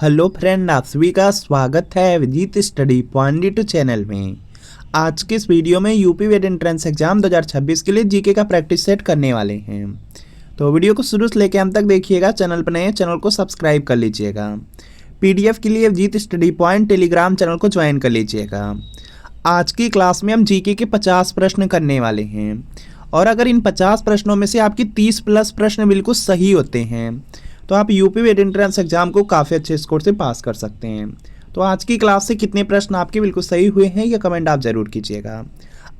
Hello friend, आप सभी का स्वागत है विजीत स्टडी पॉइंट चैनल में। आज के इस वीडियो में यूपी वेट एंट्रेंस एग्जाम 2026 के लिए जीके का प्रैक्टिस सेट करने वाले हैं। तो वीडियो को शुरू से लेकर अंत तक देखिएगा। चैनल पर नए चैनल को सब्सक्राइब कर लीजिएगा। पीडीएफ के लिए Vijit study point Telegram channel को ज्वाइन कर लीजिएगा। आज की क्लास में हम जीके के 50 प्रश्न करने वाले हैं और अगर इन 50 प्रश्नों में से आपकी 30 प्लस प्रश्न बिल्कुल सही होते हैं तो आप यूपी वेट एंट्रेंस एग्जाम को काफ़ी अच्छे स्कोर से पास कर सकते हैं। तो आज की क्लास से कितने प्रश्न आपके बिल्कुल सही हुए हैं ये कमेंट आप जरूर कीजिएगा।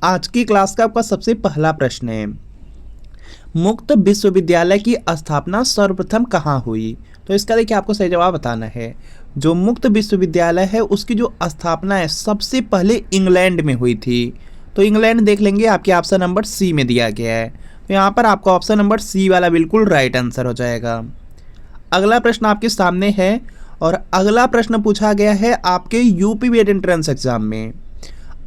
आज की क्लास का आपका सबसे पहला प्रश्न है, मुक्त विश्वविद्यालय की स्थापना सर्वप्रथम कहाँ हुई? तो इसका देखिए आपको सही जवाब बताना है। जो मुक्त विश्वविद्यालय है उसकी जो स्थापना है सबसे पहले इंग्लैंड में हुई थी। तो इंग्लैंड देख लेंगे, आपके ऑप्शन नंबर सी में दिया गया है। तो यहाँ पर आपका ऑप्शन नंबर सी वाला बिल्कुल राइट आंसर हो जाएगा। अगला प्रश्न आपके सामने है और अगला प्रश्न पूछा गया है आपके यूपी वेट एंट्रेंस एग्जाम में,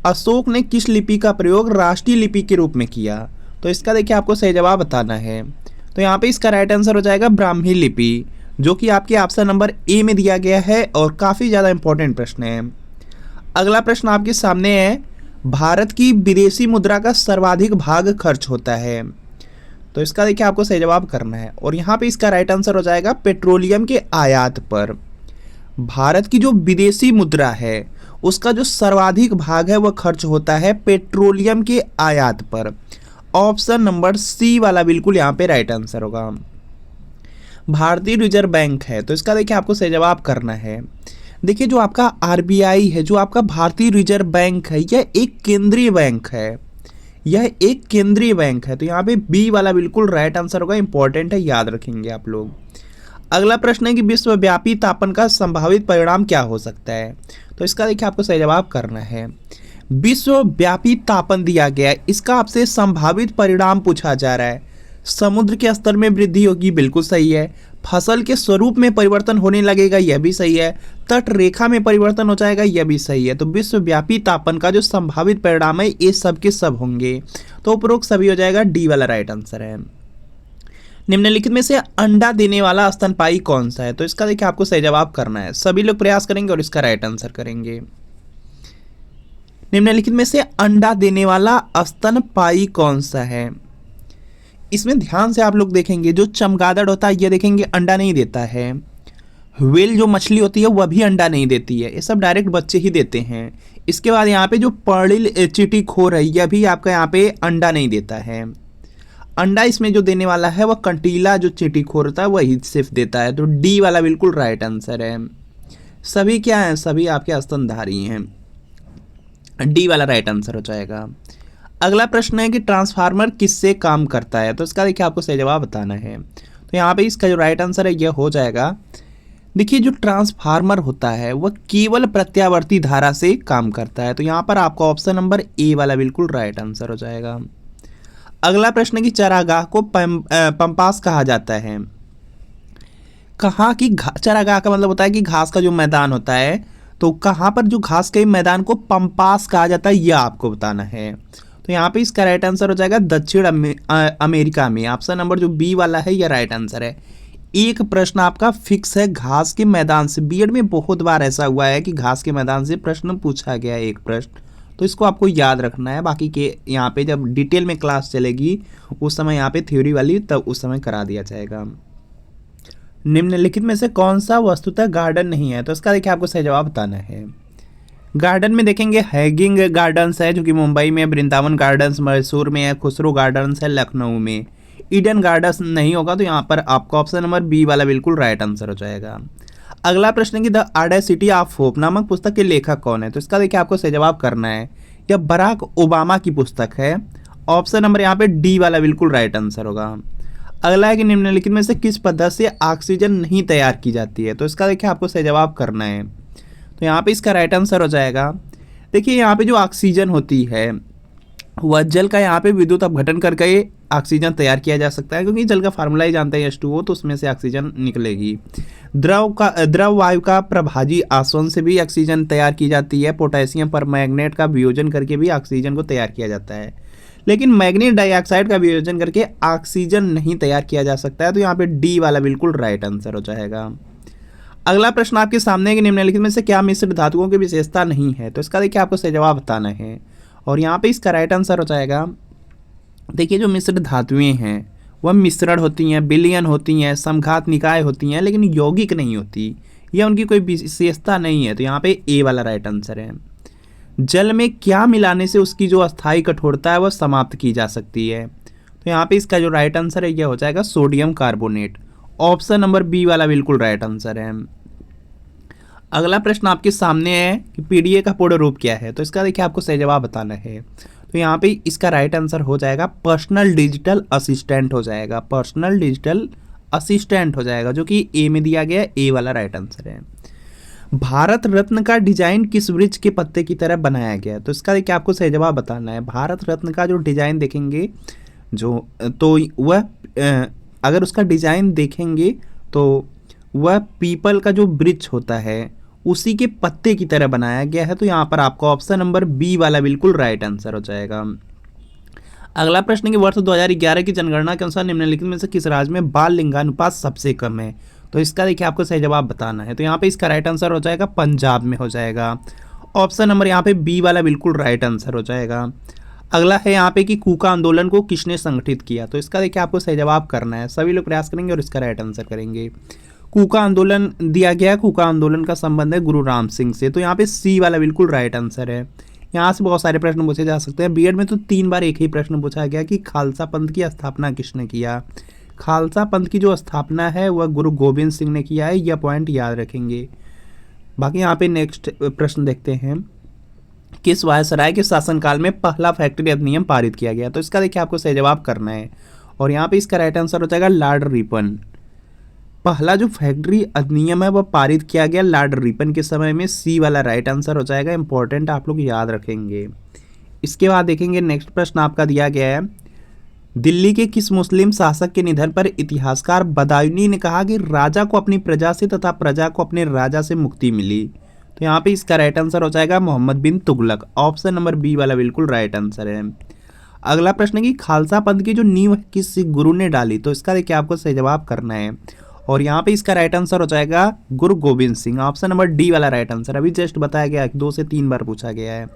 अशोक ने किस लिपि का प्रयोग राष्ट्रीय लिपि के रूप में किया? तो इसका देखिए आपको सही जवाब बताना है। तो यहाँ पे इसका राइट आंसर हो जाएगा ब्राह्मी लिपि, जो कि आपके ऑप्शन नंबर ए में दिया गया है और काफ़ी ज़्यादा इंपॉर्टेंट प्रश्न है। अगला प्रश्न आपके सामने है, भारत की विदेशी मुद्रा का सर्वाधिक भाग खर्च होता है। तो इसका देखिए आपको सही जवाब करना है और यहाँ पे इसका राइट आंसर हो जाएगा पेट्रोलियम के आयात पर। भारत की जो विदेशी मुद्रा है उसका जो सर्वाधिक भाग है वह खर्च होता है पेट्रोलियम के आयात पर। ऑप्शन नंबर सी वाला बिल्कुल यहाँ पे राइट आंसर होगा। भारतीय रिजर्व बैंक है, तो इसका देखिए आपको सही जवाब करना है। देखिए जो आपका आरबीआई है, जो आपका भारतीय रिजर्व बैंक है, यह एक केंद्रीय बैंक है। यह एक केंद्रीय बैंक है। तो यहाँ पे बी वाला बिल्कुल राइट आंसर होगा। इंपॉर्टेंट है, याद रखेंगे आप लोग। अगला प्रश्न है कि विश्वव्यापी तापन का संभावित परिणाम क्या हो सकता है? तो इसका देखिए आपको सही जवाब करना है। विश्वव्यापी तापन दिया गया है, इसका आपसे संभावित परिणाम पूछा जा रहा है। समुद्र के स्तर में वृद्धि होगी, बिल्कुल सही है। फसल के स्वरूप में परिवर्तन होने लगेगा, यह भी सही है। तट रेखा में परिवर्तन हो जाएगा, यह भी सही है। तो विश्वव्यापी तापन का जो संभावित परिणाम है ये सब के सब होंगे। तो उपरोक्त सभी हो जाएगा, डी वाला राइट आंसर है। निम्नलिखित में से अंडा देने वाला स्तनपायी कौन सा है? तो इसका देखिए आपको सही जवाब करना है। सभी लोग प्रयास करेंगे और इसका राइट आंसर करेंगे। निम्नलिखित में से अंडा देने वाला स्तनपायी कौन सा है? इसमें ध्यान से आप लोग देखेंगे, जो चमगादड़ होता है ये देखेंगे अंडा नहीं देता है। व्हेल जो मछली होती है वह भी अंडा नहीं देती है, ये सब डायरेक्ट बच्चे ही देते हैं। इसके बाद यहाँ पे जो पर्ल चींटीखोर है यह भी आपका यहाँ पे अंडा नहीं देता है। अंडा इसमें जो देने वाला है वह कंटीला जो चींटीखोर होता है वही सिर्फ देता है। तो डी वाला बिल्कुल राइट आंसर है। सभी क्या है? सभी आपके स्तनधारी हैं। डी वाला राइट आंसर हो जाएगा। अगला प्रश्न है कि ट्रांसफार्मर किससे काम करता है? तो इसका देखिए आपको सही जवाब बताना है। तो यहाँ पे इसका जो राइट आंसर है यह हो जाएगा। देखिए जो ट्रांसफार्मर होता है वह केवल प्रत्यावर्ती धारा से काम करता है। तो यहाँ पर आपका ऑप्शन नंबर ए वाला बिल्कुल राइट आंसर हो जाएगा। अगला प्रश्न है कि चारागाह को पंपास कहा जाता है। कहाँ की चारागाह का मतलब होता है कि घास का जो मैदान होता है, तो कहाँ पर जो घास के मैदान को पंपास कहा जाता है यह आपको बताना है। तो यहाँ पे इसका राइट आंसर हो जाएगा दक्षिण अमेरिका में। ऑप्शन नंबर जो बी वाला है यह राइट आंसर है। एक प्रश्न आपका फिक्स है घास के मैदान से। बीएड में बहुत बार ऐसा हुआ है कि घास के मैदान से प्रश्न पूछा गया है एक प्रश्न, तो इसको आपको याद रखना है। बाकी के यहाँ पे जब डिटेल में क्लास चलेगी उस समय यहाँ पे थ्योरी वाली तब उस समय करा दिया जाएगा। निम्नलिखित में से कौन सा वस्तुतः गार्डन नहीं है? तो इसका देखिए आपको सही जवाब बताना है। गार्डन में देखेंगे हैगिंग गार्डन्स है जो कि मुंबई में, वृंदावन गार्डन्स मैसूर में है, खुसरो गार्डन्स है लखनऊ में। ईडन गार्डन्स नहीं होगा, तो यहाँ पर आपका ऑप्शन नंबर बी वाला बिल्कुल राइट आंसर हो जाएगा। अगला प्रश्न है कि द ऑडेसिटी ऑफ होप नामक पुस्तक के लेखक कौन है? तो इसका देखिए आपको सही जवाब करना है। यह बराक ओबामा की पुस्तक है। ऑप्शन नंबर यहाँ पे डी वाला बिल्कुल राइट आंसर होगा। अगला है कि निम्नलिखित में से किस पद्धति से ऑक्सीजन नहीं तैयार की जाती है? तो इसका देखिए आपको सही जवाब करना है। तो यहाँ पे इसका राइट आंसर हो जाएगा। देखिए यहाँ पे जो ऑक्सीजन होती है वह जल का यहाँ पे विद्युत अपघटन करके ऑक्सीजन तैयार किया जा सकता है, क्योंकि जल का फार्मूला ही जानते हैं H2O, तो उसमें से ऑक्सीजन निकलेगी। द्रव वायु का प्रभाजी आसवन से भी ऑक्सीजन तैयार की जाती है। पोटेशियम पर मैग्नेट का वियोजन करके भी ऑक्सीजन को तैयार किया जाता है, लेकिन मैग्नीज डाइऑक्साइड का वियोजन करके ऑक्सीजन नहीं तैयार किया जा सकता है। तो यहाँ पे डी वाला बिल्कुल राइट आंसर हो जाएगा। अगला प्रश्न आपके सामने है कि निम्नलिखित में से क्या मिश्र धातुओं की विशेषता नहीं है, तो इसका देखिए आपको सही जवाब बताना है। और यहाँ पे इसका राइट आंसर हो जाएगा, देखिए जो मिश्र धातुएं हैं वह मिश्रण होती हैं, विलयन होती हैं, समघात निकाय होती हैं, लेकिन यौगिक नहीं होती, यह उनकी कोई विशेषता नहीं है। तो यहाँ पे ए वाला राइट आंसर है। जल में क्या मिलाने से उसकी जो अस्थायी कठोरता है वह समाप्त की जा सकती है, तो यहाँ पे इसका जो राइट आंसर है यह हो जाएगा sodium carbonate. Option number B वाला बिल्कुल राइट आंसर है। अगला प्रश्न आपके सामने है कि पीडीए का पूर्ण रूप क्या है, तो इसका देखिए आपको सही जवाब बताना है। तो यहाँ पे इसका राइट आंसर हो जाएगा पर्सनल डिजिटल असिस्टेंट हो जाएगा, पर्सनल डिजिटल असिस्टेंट हो जाएगा, जो कि ए में दिया गया है, ए वाला राइट आंसर है। भारत रत्न का डिजाइन किस वृक्ष के पत्ते की तरह बनाया गया है, तो इसका देखिए आपको सही जवाब बताना है। भारत रत्न का जो डिजाइन देखेंगे जो, तो वह अगर उसका डिजाइन देखेंगे तो वह पीपल का जो वृक्ष होता है उसी के पत्ते की तरह बनाया गया है। तो यहाँ पर आपका ऑप्शन नंबर बी वाला बिल्कुल राइट आंसर हो जाएगा। अगला प्रश्न कि वर्ष 2011 की जनगणना के अनुसार निम्नलिखित में से किस राज्य में बाल लिंगानुपात सबसे कम है, तो इसका देखिए आपको सही जवाब बताना है। तो यहाँ पे इसका राइट आंसर हो जाएगा पंजाब में हो जाएगा। ऑप्शन नंबर यहाँ पे बी वाला बिल्कुल राइट आंसर हो जाएगा। अगला है यहाँ पे कि कूका आंदोलन को किसने संगठित किया, तो इसका देखिए आपको सही जवाब करना है। सभी लोग प्रयास करेंगे और इसका राइट आंसर करेंगे। कूका आंदोलन दिया गया है, कूका आंदोलन का संबंध है गुरु राम सिंह से, तो यहाँ पे सी वाला बिल्कुल राइट आंसर है। यहाँ से बहुत सारे प्रश्न पूछे जा सकते हैं। बीएड में तो 3 बार एक ही प्रश्न पूछा गया कि खालसा पंथ की स्थापना किसने किया। खालसा पंथ की जो स्थापना है वह गुरु गोविंद सिंह ने किया है, यह पॉइंट याद रखेंगे। बाकी यहाँ पे नेक्स्ट प्रश्न देखते हैं, किस वायसराय के शासनकाल में पहला फैक्ट्री अधिनियम पारित किया गया, तो इसका देखिए आपको सही जवाब करना है। और यहाँ पे इसका राइट आंसर हो जाएगा लॉर्ड रिपन। पहला जो फैक्ट्री अधिनियम है वह पारित किया गया लॉर्ड रिपन के समय में, सी वाला राइट आंसर हो जाएगा। इंपॉर्टेंट आप लोग याद रखेंगे। इसके बाद देखेंगे नेक्स्ट प्रश्न आपका दिया गया है, दिल्ली के किस मुस्लिम शासक के निधन पर इतिहासकार बदायूनी ने कहा कि राजा को अपनी प्रजा से तथा प्रजा को अपने राजा से मुक्ति मिली, तो यहाँ पे इसका राइट आंसर हो जाएगा मोहम्मद बिन तुगलक। ऑप्शन नंबर बी वाला बिल्कुल राइट आंसर है। अगला प्रश्न है कि खालसा पंथ की जो नींव किस गुरु ने डाली, तो इसका देखिए आपको सही जवाब करना है। और यहाँ पे इसका राइट आंसर हो जाएगा गुरु Govind Singh. Option number D वाला राइट आंसर। अभी जस्ट बताया गया 2 से 3 बार पूछा गया है,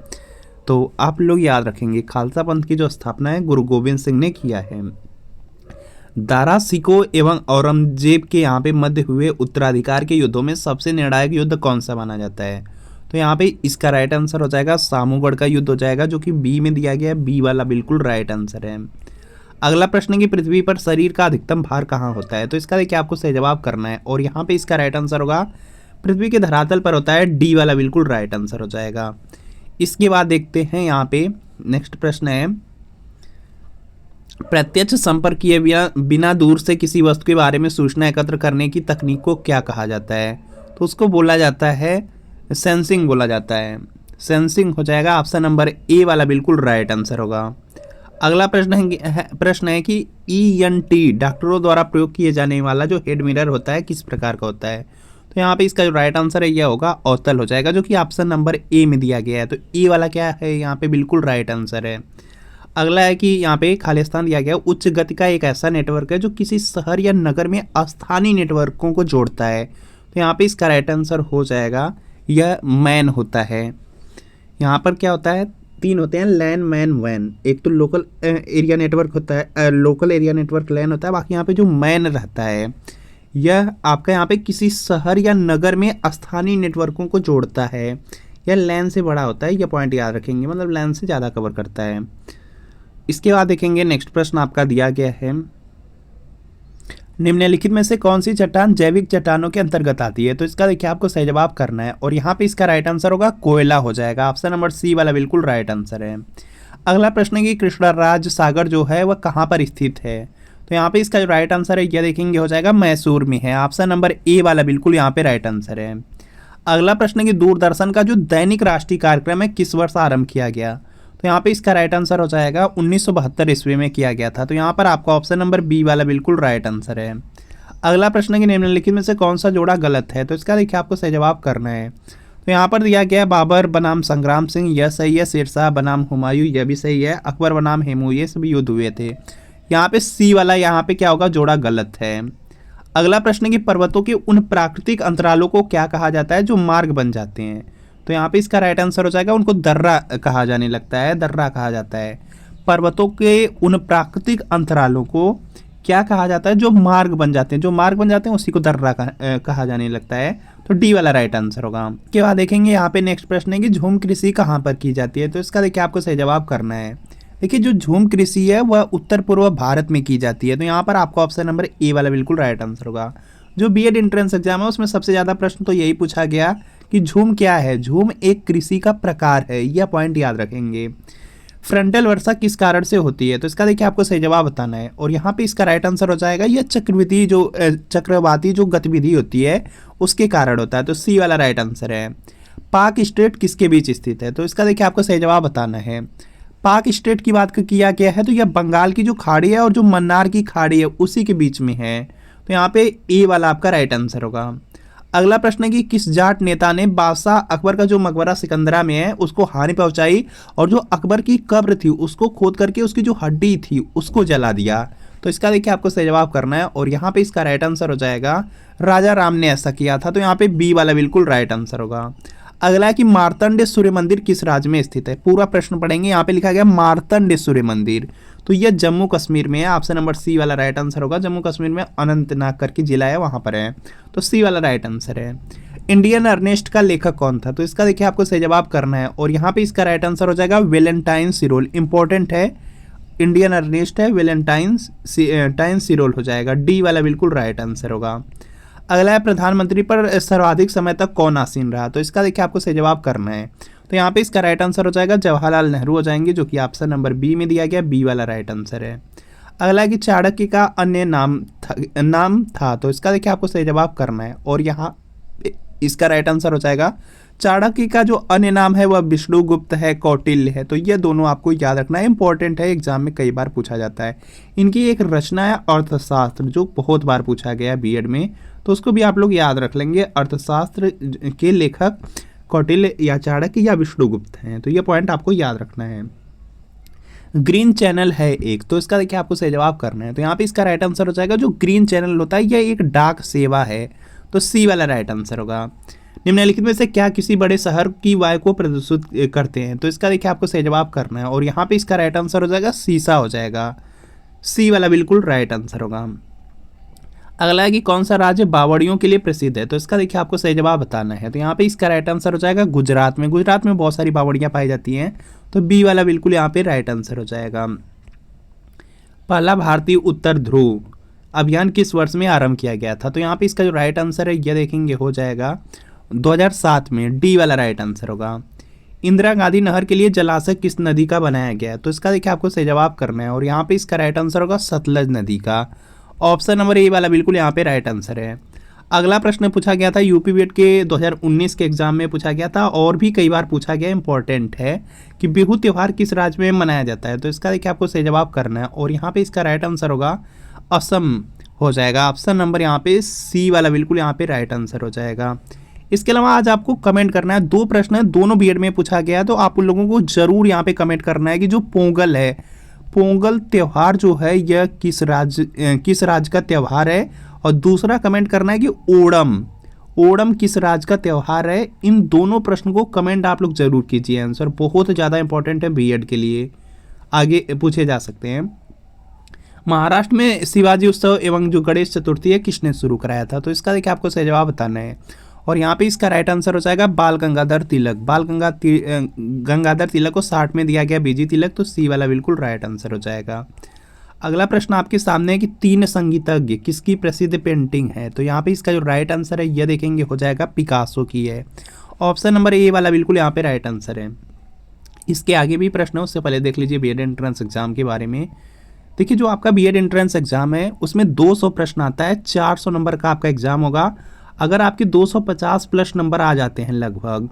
तो आप लोग याद रखेंगे। खालसा पंथ की जो स्थापना है गुरु गोविंद सिंह ने किया है। दारा सिको एवं औरंगजेब के यहाँ पे मध्य हुए उत्तराधिकार के युद्धों में सबसे निर्णायक युद्ध कौन सा माना जाता है, तो यहाँ पे इसका राइट आंसर हो जाएगा सामूगढ़ का युद्ध हो जाएगा, जो कि बी में दिया गया है, बी वाला बिल्कुल राइट आंसर है। अगला प्रश्न है कि पृथ्वी पर शरीर का अधिकतम भार कहाँ होता है, तो इसका देखिए आपको सही जवाब करना है। और यहाँ पे इसका राइट आंसर होगा पृथ्वी के धरातल पर होता है, डी वाला बिल्कुल राइट आंसर हो जाएगा। इसके बाद देखते हैं यहाँ पे नेक्स्ट प्रश्न है, प्रत्यक्ष संपर्क किए बिना दूर से किसी वस्तु के बारे में सूचना एकत्र करने की तकनीक को क्या कहा जाता है, तो उसको बोला जाता है सेंसिंग बोला जाता है। सेंसिंग हो जाएगा। ऑप्शन नंबर ए वाला बिल्कुल राइट आंसर होगा। अगला प्रश्न है कि ENT डॉक्टरों द्वारा प्रयोग किए जाने वाला जो हेड मिरर होता है किस प्रकार का होता है, तो यहाँ पे इसका जो राइट आंसर है यह होगा अवतल हो जाएगा, जो कि ऑप्शन नंबर ए में दिया गया है। तो ए वाला क्या है, यहाँ पे बिल्कुल राइट आंसर है। अगला है कि यहाँ पे खालिस्तान दिया गया उच्च गति का एक ऐसा नेटवर्क है जो किसी शहर या नगर में स्थानीय नेटवर्कों को जोड़ता है, तो यहाँ पे इसका राइट आंसर हो जाएगा यह मैन होता है। यहाँ पर क्या होता है, 3 होते हैं, लैन मैन वैन। एक तो लोकल एरिया नेटवर्क होता है, लोकल एरिया नेटवर्क लैन होता है, बाकी यहाँ पे जो मैन रहता है यह आपका यहाँ पे किसी शहर या नगर में स्थानीय नेटवर्कों को जोड़ता है। यह लैन से बड़ा होता है, यह पॉइंट याद रखेंगे, मतलब लैन से ज़्यादा कवर करता है। इसके बाद देखेंगे नेक्स्ट प्रश्न आपका दिया गया है, निम्नलिखित में से कौन सी चट्टान जैविक चट्टानों के अंतर्गत आती है, तो इसका देखिए आपको सही जवाब करना है। और यहाँ पे इसका राइट आंसर होगा कोयला हो जाएगा। ऑप्शन नंबर सी वाला बिल्कुल राइट आंसर है। अगला प्रश्न है कि कृष्णराज सागर जो है वह कहाँ पर स्थित है, तो यहाँ पे इसका जो राइट आंसर है यह देखेंगे हो जाएगा मैसूर में है। ऑप्शन नंबर ए वाला बिल्कुल यहाँ पे राइट आंसर है। अगला प्रश्न है कि दूरदर्शन का जो दैनिक राष्ट्रीय कार्यक्रम है किस वर्ष आरंभ किया गया, तो यहाँ पे इसका राइट आंसर हो जाएगा 1972 ईस्वी में किया गया था। तो यहाँ पर आपका ऑप्शन नंबर बी वाला बिल्कुल राइट आंसर है। अगला प्रश्न है कि निम्नलिखित में से कौन सा जोड़ा गलत है, तो इसका देखिए आपको सही जवाब करना है। तो यहाँ पर दिया गया बाबर बनाम संग्राम सिंह, यह सही है। शेरशाह बनाम हुमायूं, यह भी सही है। अकबर बनाम हेमू, ये सभी युद्ध हुए थे। यहाँ पे सी वाला यहाँ पे क्या होगा, जोड़ा गलत है। अगला प्रश्न है कि पर्वतों के उन प्राकृतिक अंतरालों को क्या कहा जाता है जो मार्ग बन जाते हैं। तो यहाँ पे इसका राइट आंसर हो जाएगा उनको दर्रा कहा जाने लगता है, दर्रा कहा जाता है। पर्वतों के उन प्राकृतिक अंतरालों को क्या कहा जाता है जो मार्ग बन जाते हैं, जो मार्ग बन जाते हैं उसी को दर्रा कहा जाने लगता है। तो डी वाला राइट आंसर होगा। के बाद देखेंगे यहाँ पे नेक्स्ट प्रश्न है कि झूम कृषि कहाँ पर की जाती है। तो इसका देखिए आपको सही जवाब करना है। देखिए जो झूम कृषि है वह उत्तर पूर्व भारत में की जाती है। तो यहाँ पर आपको ऑप्शन नंबर ए वाला बिल्कुल राइट आंसर होगा। जो बीएड एंट्रेंस एग्जाम है उसमें सबसे ज़्यादा प्रश्न तो यही पूछा गया कि झूम क्या है। झूम एक कृषि का प्रकार है, यह पॉइंट याद रखेंगे। फ्रंटल वर्षा किस कारण से होती है। तो इसका देखिए आपको सही जवाब बताना है और यहाँ पे इसका राइट आंसर हो जाएगा यह चक्रवाती जो गतिविधि होती है उसके कारण होता है। तो सी वाला राइट आंसर है। पाक स्टेट किसके बीच स्थित है। तो इसका देखिए आपको सही जवाब बताना है। पाक स्टेट की बात किया गया है तो यह बंगाल की जो खाड़ी है और जो मन्नार की खाड़ी है उसी के बीच में है। तो यहाँ पे ए वाला आपका राइट आंसर होगा। अगला प्रश्न है कि किस जाट नेता ने बादशाह अकबर का जो मकबरा सिकंदरा में है उसको हानि पहुंचाई और जो अकबर की कब्र थी उसको खोद करके उसकी जो हड्डी थी उसको जला दिया। तो इसका देखिए आपको सही जवाब करना है और यहाँ पे इसका राइट आंसर हो जाएगा राजा राम ने ऐसा किया था। तो यहाँ पे बी वाला बिल्कुल राइट आंसर होगा। अगला है कि मार्तंड सूर्य मंदिर किस राज्य में स्थित है। पूरा प्रश्न पढ़ेंगे। यहाँ पे लिखा गया मार्तंड सूर्य मंदिर, तो यह जम्मू कश्मीर में है। ऑप्शन नंबर सी वाला राइट आंसर होगा। जम्मू कश्मीर में अनंतनाग करके जिला है वहां पर है। तो सी वाला राइट आंसर है। इंडियन अर्नेस्ट का लेखक कौन था। तो इसका देखिए आपको सही जवाब करना है और यहाँ पे इसका राइट आंसर हो जाएगा वेलेंटाइन सिरोल। इंपॉर्टेंट है, इंडियन अर्नेस्ट है, वेलेंटाइन सिरोल हो जाएगा। डी वाला बिल्कुल राइट आंसर होगा। अगला है प्रधानमंत्री पर सर्वाधिक समय तक कौन आसीन रहा। तो इसका देखिए आपको सही जवाब करना है। तो यहाँ पे इसका राइट आंसर हो जाएगा जवाहरलाल नेहरू हो जाएंगे, जो कि ऑप्शन नंबर बी में दिया गया। बी वाला राइट आंसर है। अगला है कि चाणक्य का अन्य नाम था। तो इसका देखिए आपको सही जवाब करना है और यहाँ इसका राइट आंसर हो जाएगा चाणक्य का जो अन्य नाम है वह विष्णुगुप्त है, कौटिल्य है। तो ये दोनों आपको याद रखना है, इंपॉर्टेंट है, एग्जाम में कई बार पूछा जाता है। इनकी एक रचना है अर्थशास्त्र जो बहुत बार पूछा गया बीएड में, तो उसको भी आप लोग याद रख लेंगे। अर्थशास्त्र के लेखक कौटिल्य या चाणक्य या विष्णुगुप्त हैं। तो ये पॉइंट आपको याद रखना है। ग्रीन चैनल है एक, तो इसका देखिए आपको सही जवाब करना है। तो यहाँ पे इसका राइट आंसर हो जाएगा जो ग्रीन चैनल होता है यह एक डाक सेवा है। तो सी वाला राइट आंसर होगा। निम्नलिखित में से क्या किसी बड़े शहर की वायु को प्रदूषित करते हैं। तो इसका देखिए आपको सही जवाब करना है और यहाँ पे इसका राइट आंसर हो जाएगा सीसा हो जाएगा। सी वाला बिल्कुल राइट आंसर होगा। अगला है कि कौन सा राज्य बावड़ियों के लिए प्रसिद्ध है। तो इसका देखिए आपको सही जवाब बताना है। तो यहाँ पे इसका राइट आंसर हो जाएगा गुजरात में। गुजरात में बहुत सारी बावड़ियाँ पाई जाती हैं। तो बी वाला बिल्कुल यहाँ पे राइट आंसर हो जाएगा। पहला भारतीय उत्तर ध्रुव अभियान किस वर्ष में आरंभ किया गया था। तो यहाँ पे इसका जो राइट आंसर है यह देखेंगे हो जाएगा 2007 में। डी वाला राइट आंसर होगा। इंदिरा गांधी नहर के लिए जलाशय किस नदी का बनाया गया है। तो इसका देखिए आपको सही जवाब करना है और यहाँ पे इसका राइट आंसर होगा सतलज नदी का। ऑप्शन नंबर ए वाला बिल्कुल यहाँ पे राइट आंसर है। अगला प्रश्न पूछा गया था यूपी बीएड के 2019 के एग्जाम में पूछा गया था और भी कई बार पूछा गया, इंपॉर्टेंट है कि बिहू त्यौहार किस राज्य में मनाया जाता है। तो इसका देखिए आपको सही जवाब करना है और यहाँ पे इसका राइट आंसर होगा असम हो जाएगा। ऑप्शन नंबर यहाँ पे सी वाला बिल्कुल यहाँ पे राइट आंसर हो जाएगा। इसके अलावा आज आपको कमेंट करना है। 2 प्रश्न है, दोनों बीएड में पूछा गया है, तो आप उन लोगों को जरूर यहाँ पे कमेंट करना है कि जो पोंगल है, पोंगल त्यौहार जो है यह किस राज्य का त्यौहार है। और दूसरा कमेंट करना है कि ओणम किस राज्य का त्यौहार है। इन दोनों प्रश्न को कमेंट आप लोग जरूर कीजिए। आंसर बहुत ज़्यादा इंपॉर्टेंट है बीएड के लिए, आगे पूछे जा सकते हैं। महाराष्ट्र में शिवाजी उत्सव एवं जो गणेश चतुर्थी है किसने शुरू कराया था। तो इसका देखिए आपको सही जवाब बताना है और यहाँ पे इसका राइट आंसर हो जाएगा बाल गंगाधर तिलक। गंगाधर तिलक को 60 में दिया गया बीजी तिलक। तो सी वाला बिल्कुल राइट आंसर हो जाएगा। अगला प्रश्न आपके सामने है कि 3 संगीतज्ञ किसकी प्रसिद्ध पेंटिंग है। तो यहाँ पे इसका जो राइट आंसर है यह देखेंगे हो जाएगा पिकासो की है। ऑप्शन नंबर ए वाला बिल्कुल यहाँ पे राइट आंसर है। इसके आगे भी प्रश्न है, उससे पहले देख लीजिए बीएड एंट्रेंस एग्जाम के बारे में। देखिए जो आपका बीएड एंट्रेंस एग्जाम है उसमें 200 प्रश्न आता है, 400 नंबर का आपका एग्जाम होगा। अगर आपके 250 प्लस नंबर आ जाते हैं लगभग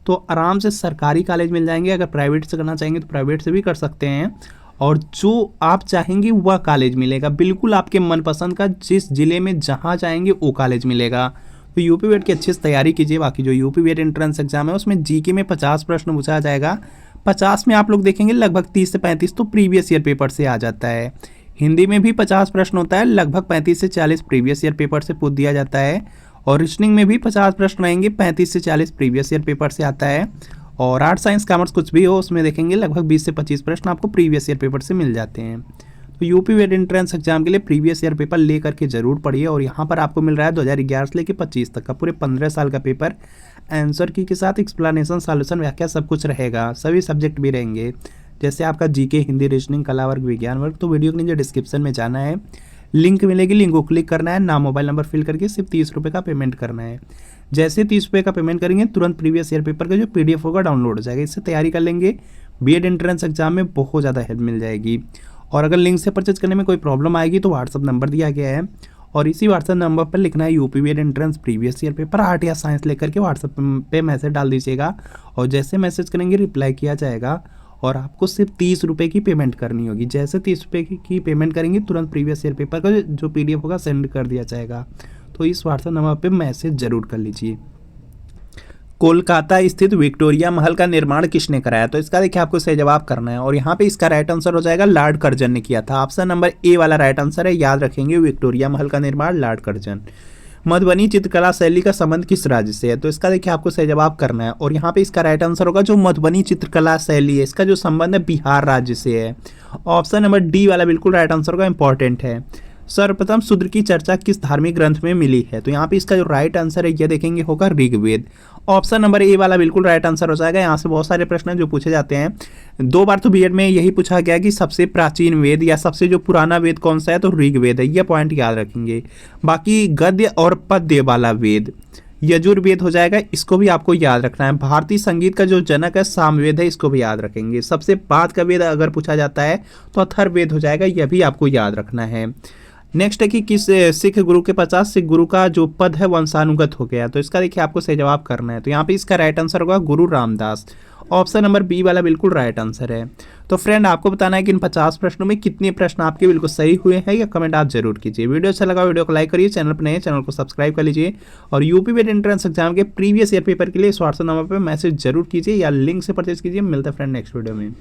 तो आराम से सरकारी कॉलेज मिल जाएंगे। अगर प्राइवेट से करना चाहेंगे तो प्राइवेट से भी कर सकते हैं और जो आप चाहेंगे वह कॉलेज मिलेगा, बिल्कुल आपके मनपसंद का। जिस जिले में जहाँ चाहेंगे वो कॉलेज मिलेगा। तो यूपी बीएड की अच्छे से तैयारी कीजिए। बाकी जो यूपी बीएड एंट्रेंस एग्जाम है उसमें जीके में 50 प्रश्न पूछा जाएगा। 50 में आप लोग देखेंगे लगभग 30 से 35 तो प्रीवियस ईयर पेपर से आ जाता है। हिंदी में भी 50 प्रश्न होता है, लगभग 35 से 40 प्रीवियस ईयर पेपर से पूछ दिया जाता है। और रीजनिंग में भी 50 प्रश्न रहेंगे, 35 से 40 प्रीवियस ईयर पेपर से आता है। और आर्ट साइंस कॉमर्स कुछ भी हो उसमें देखेंगे लगभग 20 से 25 प्रश्न आपको प्रीवियस ईयर पेपर से मिल जाते हैं। तो यूपी वेट एंट्रेंस एग्जाम के लिए प्रीवियस ईयर पेपर ले करके जरूर पढ़िए। और यहाँ पर आपको मिल रहा है 2011 से लेकर 25 तक का पूरे 15 साल का पेपर, आंसर की के साथ एक्सप्लेनेशन, सॉल्यूशन, व्याख्या सब कुछ रहेगा। सभी सब्जेक्ट भी रहेंगे, जैसे आपका जीके, हिंदी, रीजनिंग, कला वर्ग, विज्ञान वर्ग। तो वीडियो के नीचे डिस्क्रिप्शन में जाना है, लिंक मिलेगी, लिंक को क्लिक करना है, नाम मोबाइल नंबर फिल करके सिर्फ 30 रुपये का पेमेंट करना है। जैसे 30 रुपये का पेमेंट करेंगे तुरंत प्रीवियस ईयर पेपर का जो PDF होगा डाउनलोड हो जाएगा। इससे तैयारी कर लेंगे, बीएड एंट्रेंस एग्जाम में बहुत ज़्यादा हेल्प मिल जाएगी। और अगर लिंक से परचेज करने में कोई प्रॉब्लम आएगी तो व्हाट्सअप नंबर दिया गया है, और इसी व्हाट्सअप नंबर पर लिखना है UP BEd entrance previous year paper art या साइंस लेकर के व्हाट्सअप पे मैसेज डाल दीजिएगा। और जैसे मैसेज करेंगे रिप्लाई किया जाएगा, और आपको सिर्फ 30 रुपये की पेमेंट करनी होगी। जैसे 30 रुपये की पेमेंट करेंगे तुरंत प्रीवियस ईयर पेपर का जो PDF होगा सेंड कर दिया जाएगा। तो इस व्हाट्सएप नंबर पे मैसेज जरूर कर लीजिए। कोलकाता स्थित विक्टोरिया महल का निर्माण किसने कराया? तो इसका देखिए आपको सही जवाब करना है, और यहाँ पे इसका राइट आंसर हो जाएगा लॉर्ड कर्जन ने किया था। ऑप्शन नंबर ए वाला राइट आंसर है, याद रखेंगे विक्टोरिया महल का निर्माण लॉर्ड कर्जन। मधुबनी चित्रकला शैली का संबंध किस राज्य से है? तो इसका देखिए आपको सही जवाब करना है, और यहाँ पे इसका राइट आंसर होगा जो मधुबनी चित्रकला शैली है इसका जो संबंध है बिहार राज्य से है। ऑप्शन नंबर डी वाला बिल्कुल राइट आंसर होगा, इंपॉर्टेंट है। सर्वप्रथम शूद्र की चर्चा किस धार्मिक ग्रंथ में मिली है? तो यहाँ पे इसका जो राइट आंसर है ये देखेंगे होगा ऋग्वेद। ऑप्शन नंबर ए वाला बिल्कुल राइट आंसर हो जाएगा। यहाँ से बहुत सारे प्रश्न हैं जो पूछे जाते हैं, 2 बार तो बीएड में यही पूछा गया कि सबसे प्राचीन वेद या सबसे जो पुराना वेद कौन सा है, तो ऋग्वेद है। ये पॉइंट याद रखेंगे। बाकी गद्य और पद्य वाला वेद यजुर्वेद हो जाएगा, इसको भी आपको याद रखना है। भारतीय संगीत का जो जनक है सामवेद है, इसको भी याद रखेंगे। सबसे बाद का वेद अगर पूछा जाता है तो अथर्ववेद हो जाएगा, यह भी आपको याद रखना है। नेक्स्ट है कि किस सिख गुरु के 50 सिख गुरु का जो पद है वंशानुगत हो गया? तो इसका देखिए आपको सही जवाब करना है। तो यहाँ पे इसका राइट आंसर होगा गुरु रामदास। ऑप्शन नंबर बी वाला बिल्कुल राइट आंसर है। तो फ्रेंड आपको बताना है कि इन 50 प्रश्नों में कितने प्रश्न आपके बिल्कुल सही हुए हैं, या कमेंट आप जरूर कीजिए। वीडियो अच्छा लगा वीडियो को लाइक करिए, चैनल पर नए चैनल को सब्सक्राइब कर लीजिए। और यूपी बीएड एंट्रेंस एग्जाम के प्रीवियस ईयर पेपर के लिए इस व्हाट्सएप नंबर पर मैसेज जरूर कीजिए या लिंक से परचेज कीजिए। मिलते हैं फ्रेंड नेक्स्ट वीडियो में।